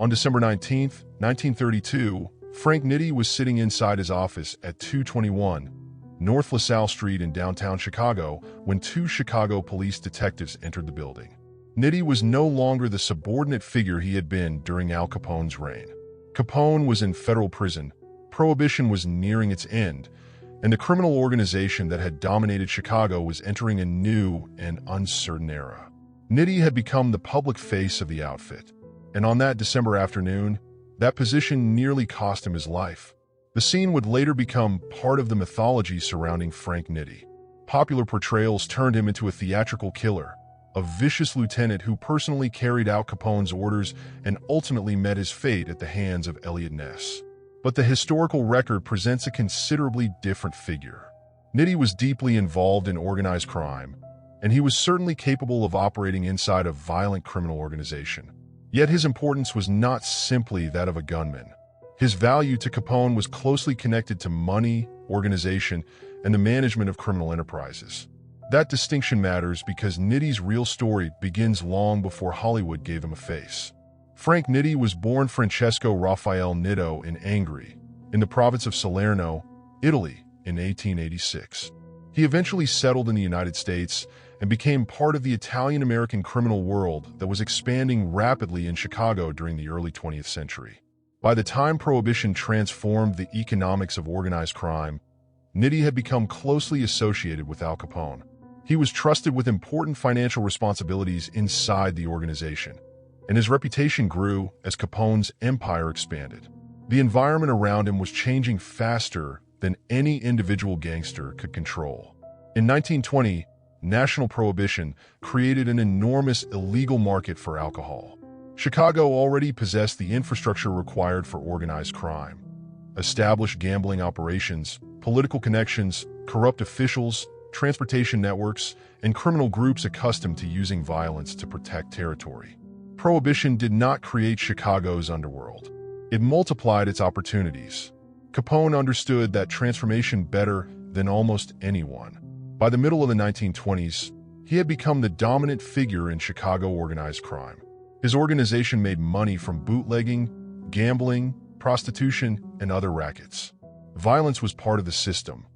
On December 19, 1932, Frank Nitti was sitting inside his office at 221 North LaSalle Street in downtown Chicago when two Chicago police detectives entered the building. Nitti was no longer the subordinate figure he had been during Al Capone's reign. Capone was in federal prison, Prohibition was nearing its end, and the criminal organization that had dominated Chicago was entering a new and uncertain era. Nitti had become the public face of the outfit, and on that December afternoon, that position nearly cost him his life. The scene would later become part of the mythology surrounding Frank Nitti. Popular portrayals turned him into a theatrical killer, a vicious lieutenant who personally carried out Capone's orders and ultimately met his fate at the hands of Eliot Ness. But the historical record presents a considerably different figure. Nitti was deeply involved in organized crime, and he was certainly capable of operating inside a violent criminal organization. Yet his importance was not simply that of a gunman. His value to Capone was closely connected to money, organization, and the management of criminal enterprises. That distinction matters because Nitti's real story begins long before Hollywood gave him a face. Frank Nitti was born Francesco Raffaele Nitto in Angri, in the province of Salerno, Italy, in 1886. He eventually settled in the United States and became part of the Italian-American criminal world that was expanding rapidly in Chicago during the early 20th century. By the time Prohibition transformed the economics of organized crime, Nitti had become closely associated with Al Capone. He was trusted with important financial responsibilities inside the organization, and his reputation grew as Capone's empire expanded. The environment around him was changing faster than any individual gangster could control. In 1920, national prohibition created an enormous illegal market for alcohol. Chicago already possessed the infrastructure required for organized crime. Established gambling operations, political connections, corrupt officials, transportation networks, and criminal groups accustomed to using violence to protect territory. Prohibition did not create Chicago's underworld. It multiplied its opportunities. Capone understood that transformation better than almost anyone. By the middle of the 1920s, he had become the dominant figure in Chicago organized crime. His organization made money from bootlegging, gambling, prostitution, and other rackets. Violence was part of the system,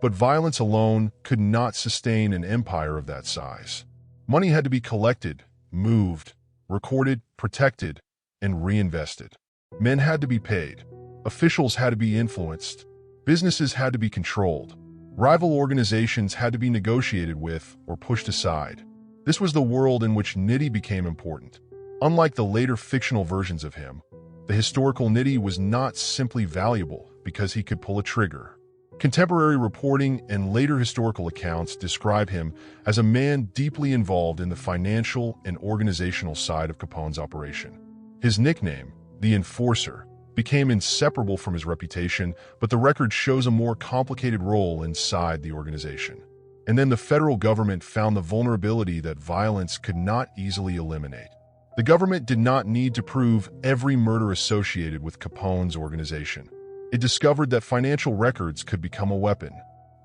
but violence alone could not sustain an empire of that size. Money had to be collected, moved, recorded, protected, and reinvested. Men had to be paid. Officials had to be influenced. Businesses had to be controlled. Rival organizations had to be negotiated with or pushed aside. This was the world in which Nitti became important. Unlike the later fictional versions of him, the historical Nitti was not simply valuable because he could pull a trigger. Contemporary reporting and later historical accounts describe him as a man deeply involved in the financial and organizational side of Capone's operation. His nickname, the Enforcer, became inseparable from his reputation, but the record shows a more complicated role inside the organization. And then the federal government found the vulnerability that violence could not easily eliminate. The government did not need to prove every murder associated with Capone's organization. It discovered that financial records could become a weapon.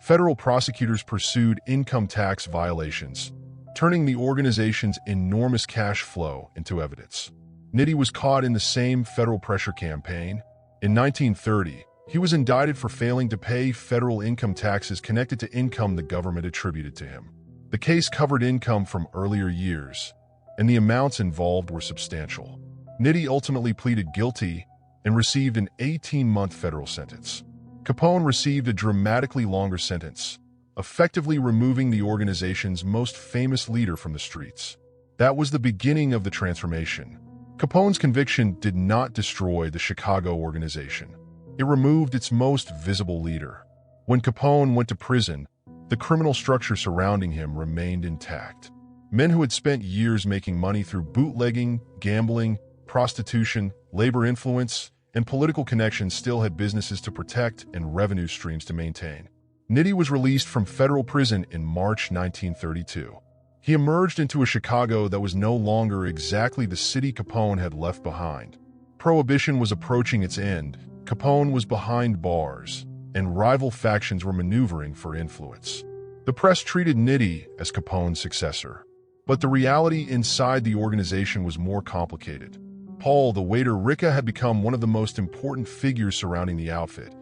Federal prosecutors pursued income tax violations, turning the organization's enormous cash flow into evidence. Nitti was caught in the same federal pressure campaign. In 1930, he was indicted for failing to pay federal income taxes connected to income the government attributed to him. The case covered income from earlier years, and the amounts involved were substantial. Nitti ultimately pleaded guilty and received an 18-month federal sentence. Capone received a dramatically longer sentence, effectively removing the organization's most famous leader from the streets. That was the beginning of the transformation. Capone's conviction did not destroy the Chicago organization. It removed its most visible leader. When Capone went to prison, the criminal structure surrounding him remained intact. Men who had spent years making money through bootlegging, gambling, prostitution, labor influence, and political connections still had businesses to protect and revenue streams to maintain. Nitti was released from federal prison in March 1932. He emerged into a Chicago that was no longer exactly the city Capone had left behind. Prohibition was approaching its end, Capone was behind bars, and rival factions were maneuvering for influence. The press treated Nitti as Capone's successor. But the reality inside the organization was more complicated. Paul, the waiter, Rica had become one of the most important figures surrounding the outfit,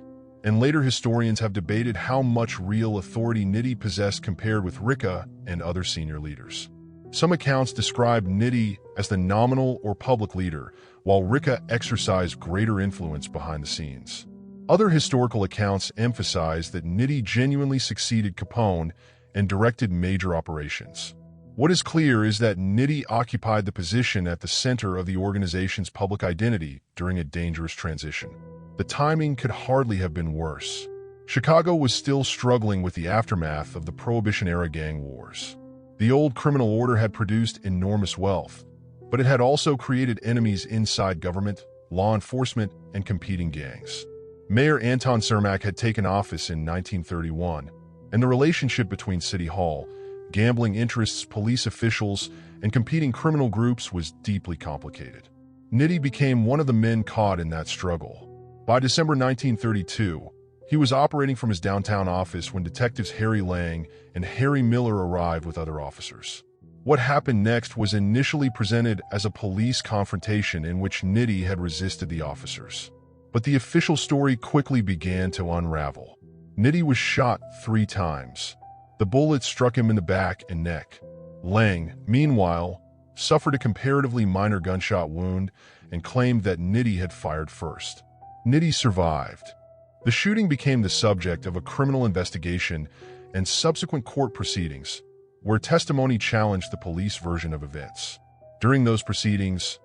and later historians have debated how much real authority Nitti possessed compared with Rica and other senior leaders. Some accounts describe Nitti as the nominal or public leader, while Rica exercised greater influence behind the scenes. Other historical accounts emphasize that Nitti genuinely succeeded Capone and directed major operations. What is clear is that Nitti occupied the position at the center of the organization's public identity during a dangerous transition. The timing could hardly have been worse. Chicago was still struggling with the aftermath of the Prohibition-era gang wars. The old criminal order had produced enormous wealth, but it had also created enemies inside government, law enforcement, and competing gangs. Mayor Anton Cermak had taken office in 1931, and the relationship between City Hall, gambling interests, police officials, and competing criminal groups was deeply complicated. Nitti became one of the men caught in that struggle. By December 1932, he was operating from his downtown office when detectives Harry Lang and Harry Miller arrived with other officers. What happened next was initially presented as a police confrontation in which Nitti had resisted the officers. But the official story quickly began to unravel. Nitti was shot 3 times. The bullets struck him in the back and neck. Lang, meanwhile, suffered a comparatively minor gunshot wound and claimed that Nitti had fired first. Nitti survived. The shooting became the subject of a criminal investigation and subsequent court proceedings, where testimony challenged the police version of events. During those proceedings,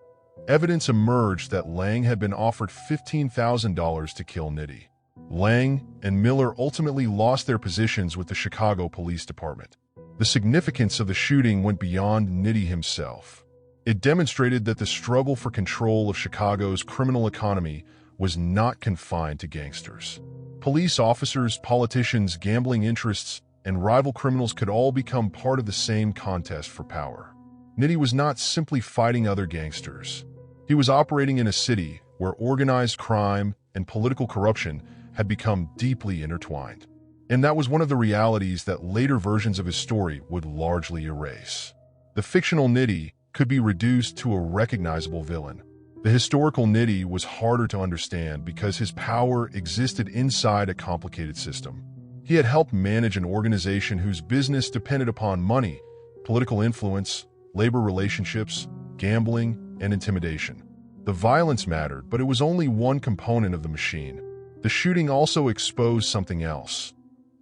evidence emerged that Lang had been offered $15,000 to kill Nitti. Lang and Miller ultimately lost their positions with the Chicago Police Department. The significance of the shooting went beyond Nitti himself. It demonstrated that the struggle for control of Chicago's criminal economy was not confined to gangsters. Police officers, politicians, gambling interests, and rival criminals could all become part of the same contest for power. Nitti was not simply fighting other gangsters. He was operating in a city where organized crime and political corruption had become deeply intertwined. And that was one of the realities that later versions of his story would largely erase. The fictional Nitti could be reduced to a recognizable villain. The historical Nitti was harder to understand because his power existed inside a complicated system. He had helped manage an organization whose business depended upon money, political influence, labor relationships, gambling, and intimidation. The violence mattered, but it was only one component of the machine. The shooting also exposed something else.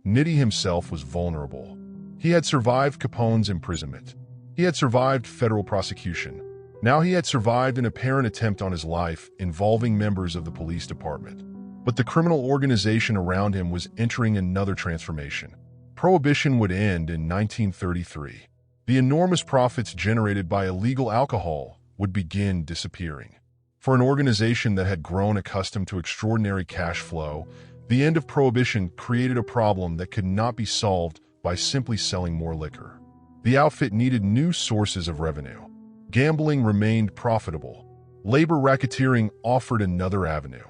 Nitti himself was vulnerable. He had survived Capone's imprisonment. He had survived federal prosecution. Now he had survived an apparent attempt on his life involving members of the police department. But the criminal organization around him was entering another transformation. Prohibition would end in 1933. The enormous profits generated by illegal alcohol would begin disappearing. For an organization that had grown accustomed to extraordinary cash flow, the end of Prohibition created a problem that could not be solved by simply selling more liquor. The outfit needed new sources of revenue. Gambling remained profitable. Labor racketeering offered another avenue.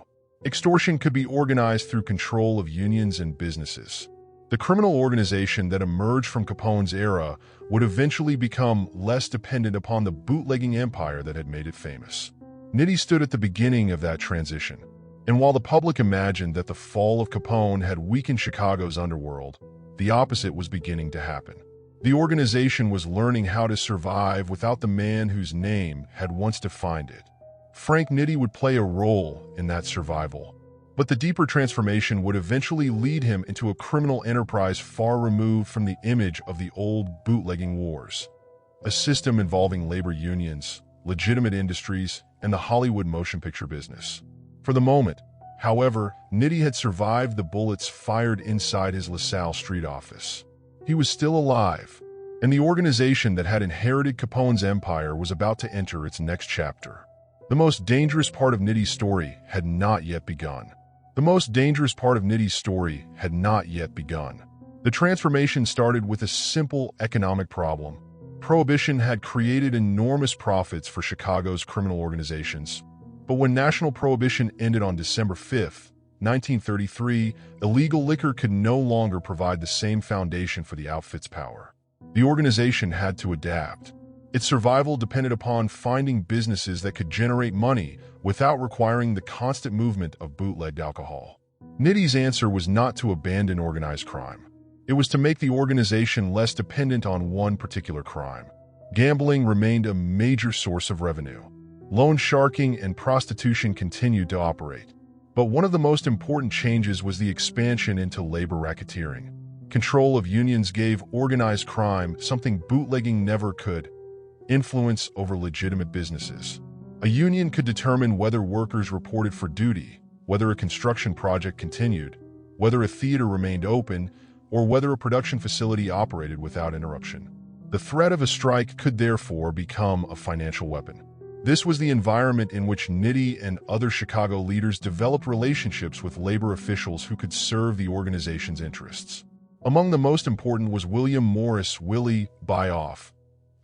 Extortion could be organized through control of unions and businesses. The criminal organization that emerged from Capone's era would eventually become less dependent upon the bootlegging empire that had made it famous. Nitti stood at the beginning of that transition, and while the public imagined that the fall of Capone had weakened Chicago's underworld, the opposite was beginning to happen. The organization was learning how to survive without the man whose name had once defined it. Frank Nitti would play a role in that survival, but the deeper transformation would eventually lead him into a criminal enterprise far removed from the image of the old bootlegging wars. A system involving labor unions, legitimate industries, and the Hollywood motion picture business. For the moment, however, Nitti had survived the bullets fired inside his LaSalle Street office. He was still alive, and the organization that had inherited Capone's empire was about to enter its next chapter. The most dangerous part of Nitti's story had not yet begun. The transformation started with a simple economic problem. Prohibition had created enormous profits for Chicago's criminal organizations. But when national prohibition ended on December 5, 1933, illegal liquor could no longer provide the same foundation for the outfit's power. The organization had to adapt. Its survival depended upon finding businesses that could generate money without requiring the constant movement of bootlegged alcohol. Nitti's answer was not to abandon organized crime. It was to make the organization less dependent on one particular crime. Gambling remained a major source of revenue. Loan sharking and prostitution continued to operate. But one of the most important changes was the expansion into labor racketeering. Control of unions gave organized crime something bootlegging never could: influence over legitimate businesses. A union could determine whether workers reported for duty, whether a construction project continued, whether a theater remained open, or whether a production facility operated without interruption. The threat of a strike could therefore become a financial weapon. This was the environment in which Nitti and other Chicago leaders developed relationships with labor officials who could serve the organization's interests. Among the most important was William Morris "Willie" Buyoff,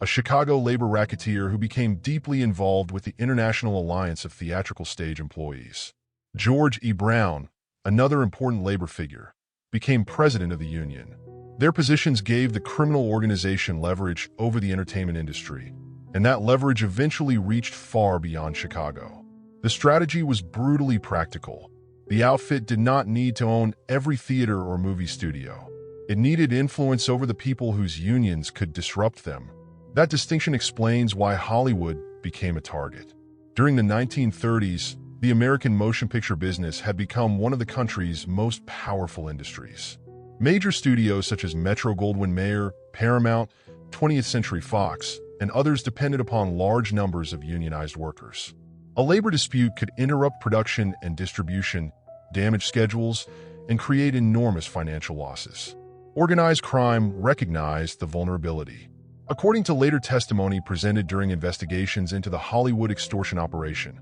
a Chicago labor racketeer who became deeply involved with the International Alliance of Theatrical Stage Employees. George E. Brown, another important labor figure, became president of the union. Their positions gave the criminal organization leverage over the entertainment industry, and that leverage eventually reached far beyond Chicago. The strategy was brutally practical. The outfit did not need to own every theater or movie studio. It needed influence over the people whose unions could disrupt them. That distinction explains why Hollywood became a target. During the 1930s, the American motion picture business had become one of the country's most powerful industries. Major studios such as Metro-Goldwyn-Mayer, Paramount, 20th Century Fox, and others depended upon large numbers of unionized workers. A labor dispute could interrupt production and distribution, damage schedules, and create enormous financial losses. Organized crime recognized the vulnerability. According to later testimony presented during investigations into the Hollywood extortion operation,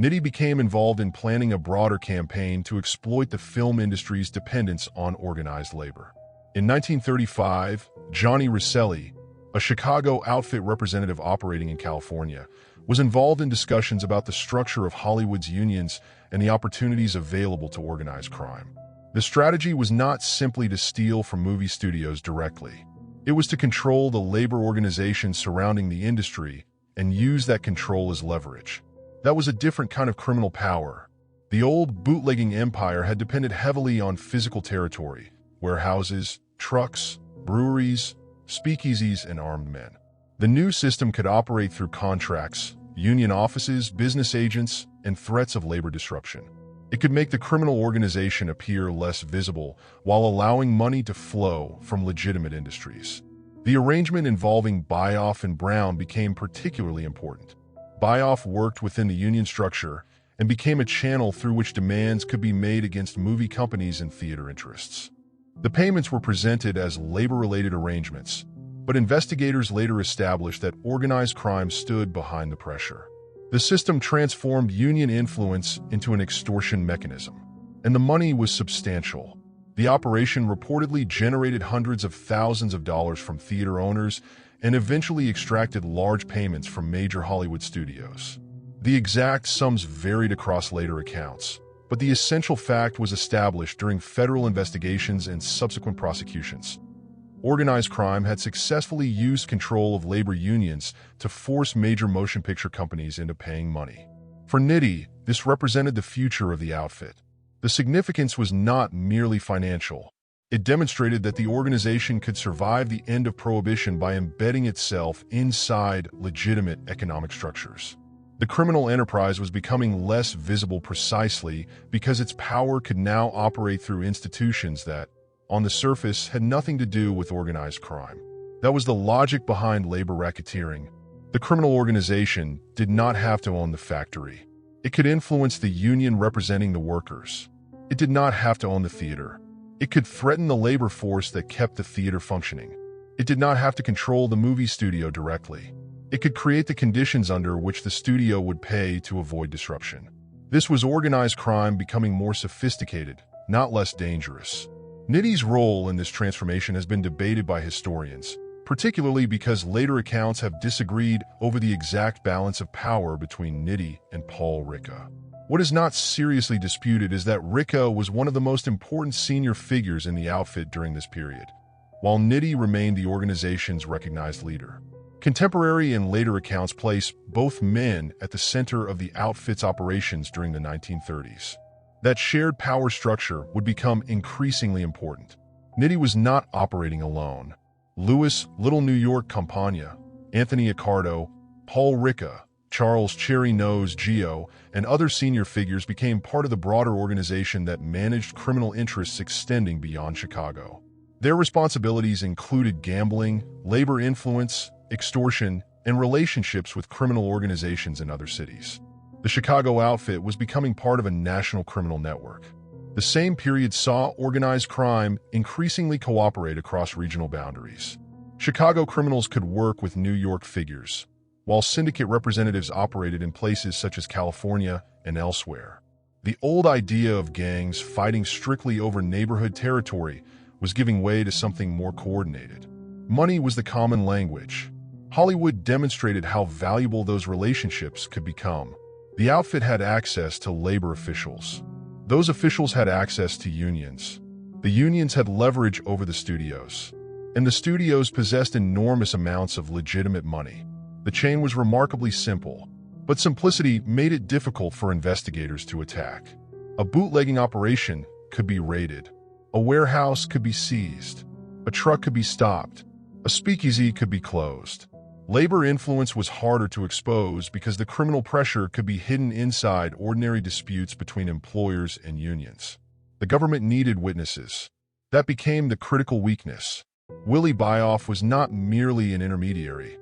Nitti became involved in planning a broader campaign to exploit the film industry's dependence on organized labor. In 1935, Johnny Rosselli, a Chicago outfit representative operating in California, was involved in discussions about the structure of Hollywood's unions and the opportunities available to organized crime. The strategy was not simply to steal from movie studios directly. It was to control the labor organizations surrounding the industry and use that control as leverage. That was a different kind of criminal power. The old bootlegging empire had depended heavily on physical territory: warehouses, trucks, breweries, speakeasies, and armed men. The new system could operate through contracts, union offices, business agents, and threats of labor disruption. It could make the criminal organization appear less visible while allowing money to flow from legitimate industries. The arrangement involving Buyoff and Brown became particularly important. Buyoff worked within the union structure and became a channel through which demands could be made against movie companies and theater interests. The payments were presented as labor-related arrangements, but investigators later established that organized crime stood behind the pressure. The system transformed union influence into an extortion mechanism, and the money was substantial. The operation reportedly generated hundreds of thousands of dollars from theater owners and eventually extracted large payments from major Hollywood studios. The exact sums varied across later accounts, but the essential fact was established during federal investigations and subsequent prosecutions. Organized crime had successfully used control of labor unions to force major motion picture companies into paying money. For Nitti, this represented the future of the outfit. The significance was not merely financial. It demonstrated that the organization could survive the end of Prohibition by embedding itself inside legitimate economic structures. The criminal enterprise was becoming less visible precisely because its power could now operate through institutions that, on the surface, had nothing to do with organized crime. That was the logic behind labor racketeering. The criminal organization did not have to own the factory. It could influence the union representing the workers. It did not have to own the theater. It could threaten the labor force that kept the theater functioning. It did not have to control the movie studio directly. It could create the conditions under which the studio would pay to avoid disruption. This was organized crime becoming more sophisticated, not less dangerous. Nitti's role in this transformation has been debated by historians, particularly because later accounts have disagreed over the exact balance of power between Nitti and Paul Ricca. What is not seriously disputed is that Ricca was one of the most important senior figures in the outfit during this period, while Nitti remained the organization's recognized leader. Contemporary and later accounts place both men at the center of the outfit's operations during the 1930s. That shared power structure would become increasingly important. Nitti was not operating alone. Louis Little New York Campagna, Anthony Accardo, Paul Ricca, Charles Cherry Nose Gio, and other senior figures became part of the broader organization that managed criminal interests extending beyond Chicago. Their responsibilities included gambling, labor influence, extortion, and relationships with criminal organizations in other cities. The Chicago outfit was becoming part of a national criminal network. The same period saw organized crime increasingly cooperate across regional boundaries. Chicago criminals could work with New York figures, while syndicate representatives operated in places such as California and elsewhere. The old idea of gangs fighting strictly over neighborhood territory was giving way to something more coordinated. Money was the common language. Hollywood demonstrated how valuable those relationships could become. The outfit had access to labor officials. Those officials had access to unions. The unions had leverage over the studios. And the studios possessed enormous amounts of legitimate money. The chain was remarkably simple, but simplicity made it difficult for investigators to attack. A bootlegging operation could be raided. A warehouse could be seized. A truck could be stopped. A speakeasy could be closed. Labor influence was harder to expose because the criminal pressure could be hidden inside ordinary disputes between employers and unions. The government needed witnesses. That became the critical weakness. Willie Byoff was not merely an intermediary.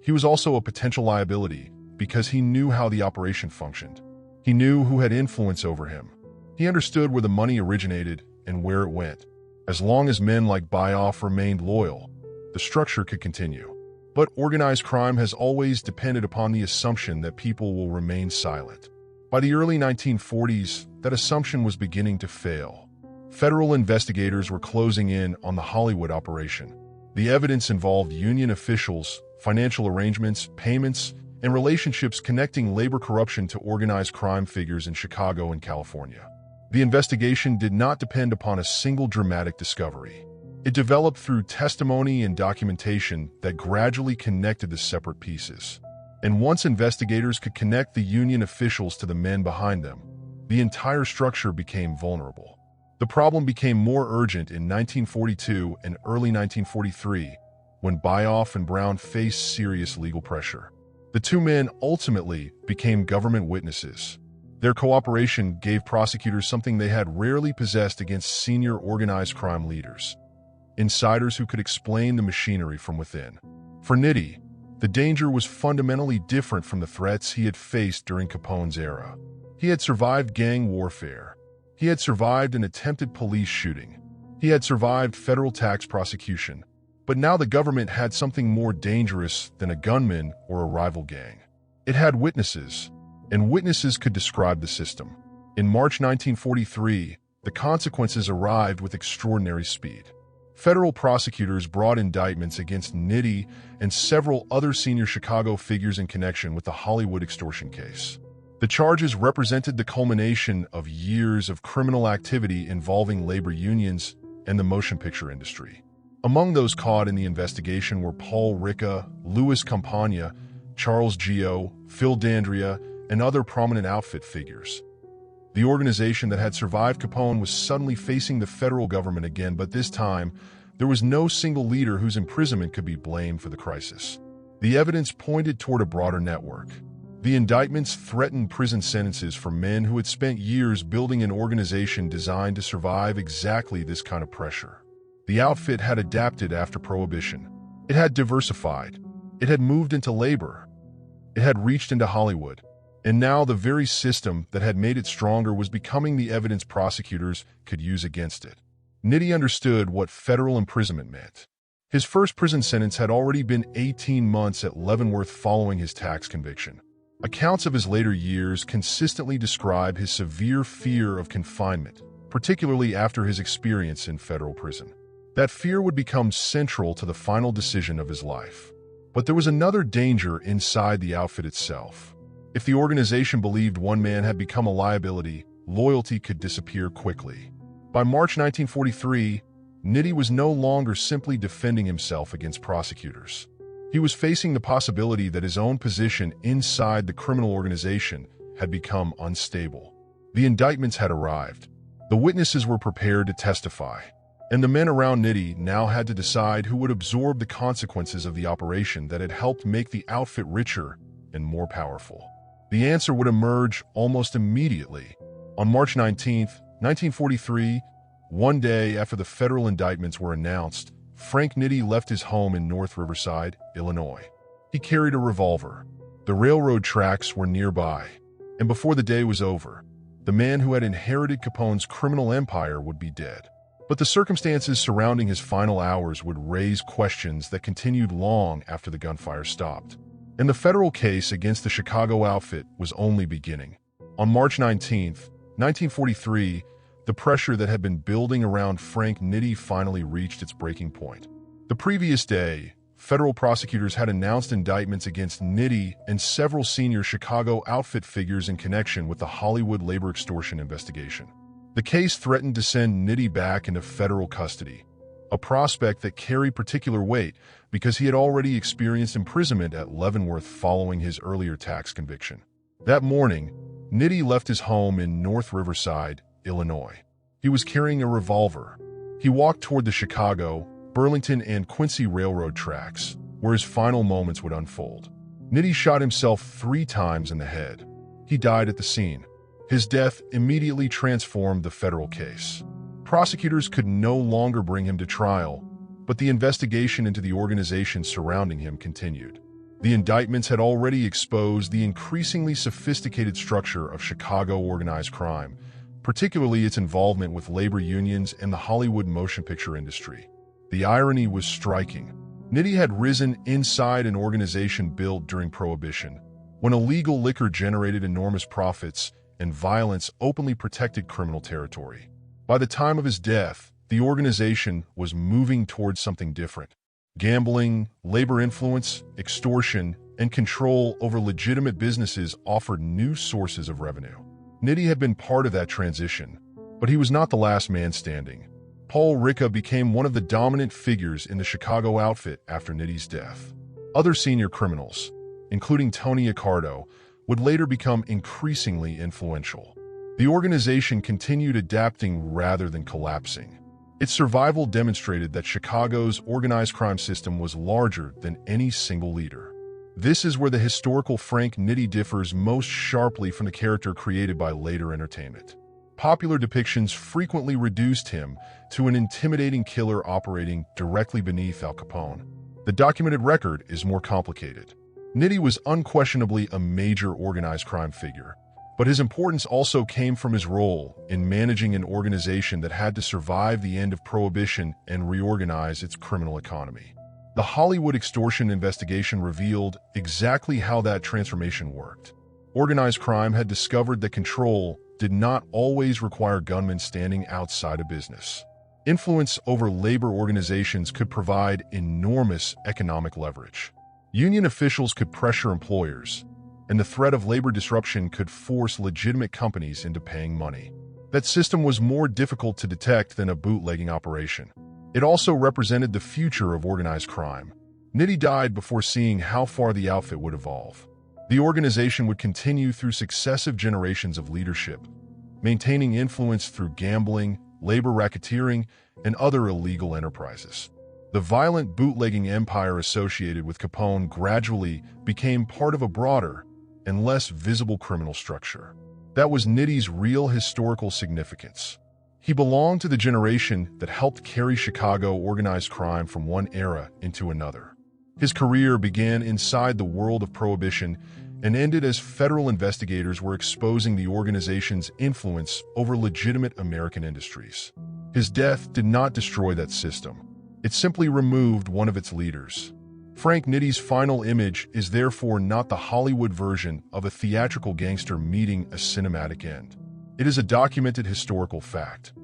He was also a potential liability because he knew how the operation functioned. He knew who had influence over him. He understood where the money originated and where it went. As long as men like Byoff remained loyal, the structure could continue. But organized crime has always depended upon the assumption that people will remain silent. By the early 1940s, that assumption was beginning to fail. Federal investigators were closing in on the Hollywood operation. The evidence involved union officials, financial arrangements, payments, and relationships connecting labor corruption to organized crime figures in Chicago and California. The investigation did not depend upon a single dramatic discovery. It developed through testimony and documentation that gradually connected the separate pieces. And once investigators could connect the union officials to the men behind them, the entire structure became vulnerable. The problem became more urgent in 1942 and early 1943, when Byoff and Brown faced serious legal pressure. The two men ultimately became government witnesses. Their cooperation gave prosecutors something they had rarely possessed against senior organized crime leaders: insiders who could explain the machinery from within. For Nitti, the danger was fundamentally different from the threats he had faced during Capone's era. He had survived gang warfare. He had survived an attempted police shooting. He had survived federal tax prosecution. But now the government had something more dangerous than a gunman or a rival gang. It had witnesses, and witnesses could describe the system. In March 1943, the consequences arrived with extraordinary speed. Federal prosecutors brought indictments against Nitti and several other senior Chicago figures in connection with the Hollywood extortion case. The charges represented the culmination of years of criminal activity involving labor unions and the motion picture industry. Among those caught in the investigation were Paul Ricca, Louis Campagna, Charles Gio, Phil D'Andrea, and other prominent outfit figures. The organization that had survived Capone was suddenly facing the federal government again, but this time, there was no single leader whose imprisonment could be blamed for the crisis. The evidence pointed toward a broader network. The indictments threatened prison sentences for men who had spent years building an organization designed to survive exactly this kind of pressure. The outfit had adapted after Prohibition. It had diversified. It had moved into labor. It had reached into Hollywood. And now the very system that had made it stronger was becoming the evidence prosecutors could use against it. Nitti understood what federal imprisonment meant. His first prison sentence had already been 18 months at Leavenworth following his tax conviction. Accounts of his later years consistently describe his severe fear of confinement, particularly after his experience in federal prison. That fear would become central to the final decision of his life. But there was another danger inside the outfit itself. If the organization believed one man had become a liability, loyalty could disappear quickly. By March 1943, Nitti was no longer simply defending himself against prosecutors. He He was facing the possibility that his own position inside the criminal organization had become unstable. The indictments had arrived. The witnesses were prepared to testify, and the men around Nitti now had to decide who would absorb the consequences of the operation that had helped make the outfit richer and more powerful. The answer would emerge almost immediately. On March 19, 1943, one day after the federal indictments were announced, Frank Nitti left his home in North Riverside, Illinois. He carried a revolver. The railroad tracks were nearby, and before the day was over, the man who had inherited Capone's criminal empire would be dead. But the circumstances surrounding his final hours would raise questions that continued long after the gunfire stopped. And the federal case against the Chicago outfit was only beginning. On March 19, 1943, the pressure that had been building around Frank Nitti finally reached its breaking point. The previous day, federal prosecutors had announced indictments against Nitti and several senior Chicago outfit figures in connection with the Hollywood labor extortion investigation. The case threatened to send Nitti back into federal custody, a prospect that carried particular weight because he had already experienced imprisonment at Leavenworth following his earlier tax conviction. That morning, Nitti left his home in North Riverside, Illinois. He was carrying a revolver. He walked toward the Chicago, Burlington, and Quincy railroad tracks, where his final moments would unfold. Nitti shot himself 3 times in the head. He died at the scene. His death immediately transformed the federal case. Prosecutors could no longer bring him to trial, but the investigation into the organization surrounding him continued. The indictments had already exposed the increasingly sophisticated structure of Chicago organized crime, particularly its involvement with labor unions and the Hollywood motion picture industry. The irony was striking. Nitti had risen inside an organization built during Prohibition, when illegal liquor generated enormous profits and violence openly protected criminal territory. By the time of his death, the organization was moving towards something different. Gambling, labor influence, extortion, and control over legitimate businesses offered new sources of revenue. Nitti had been part of that transition, but he was not the last man standing. Paul Ricca became one of the dominant figures in the Chicago outfit after Nitti's death. Other senior criminals, including Tony Accardo, would later become increasingly influential. The organization continued adapting rather than collapsing. Its survival demonstrated that Chicago's organized crime system was larger than any single leader. This is where the historical Frank Nitti differs most sharply from the character created by later entertainment. Popular depictions frequently reduced him to an intimidating killer operating directly beneath Al Capone. The documented record is more complicated. Nitti was unquestionably a major organized crime figure, but his importance also came from his role in managing an organization that had to survive the end of Prohibition and reorganize its criminal economy. The Hollywood extortion investigation revealed exactly how that transformation worked. Organized crime had discovered that control did not always require gunmen standing outside a business. Influence over labor organizations could provide enormous economic leverage. Union officials could pressure employers, and the threat of labor disruption could force legitimate companies into paying money. That system was more difficult to detect than a bootlegging operation. It also represented the future of organized crime. Nitti died before seeing how far the outfit would evolve. The organization would continue through successive generations of leadership, maintaining influence through gambling, labor racketeering, and other illegal enterprises. The violent bootlegging empire associated with Capone gradually became part of a broader and less visible criminal structure. That was Nitti's real historical significance. He belonged to the generation that helped carry Chicago organized crime from one era into another. His career began inside the world of Prohibition and ended as federal investigators were exposing the organization's influence over legitimate American industries. His death did not destroy that system. It simply removed one of its leaders. Frank Nitti's final image is therefore not the Hollywood version of a theatrical gangster meeting a cinematic end. It is a documented historical fact.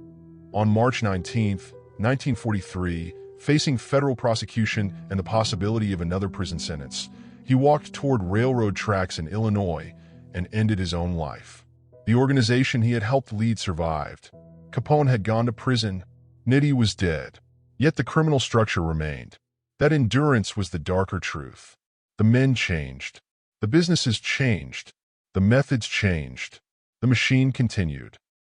On March 19, 1943, facing federal prosecution and the possibility of another prison sentence, he walked toward railroad tracks in Illinois and ended his own life. The organization he had helped lead survived. Capone had gone to prison. Nitti was dead. Yet the criminal structure remained. That endurance was the darker truth. The men changed. The businesses changed. The methods changed. The machine continued.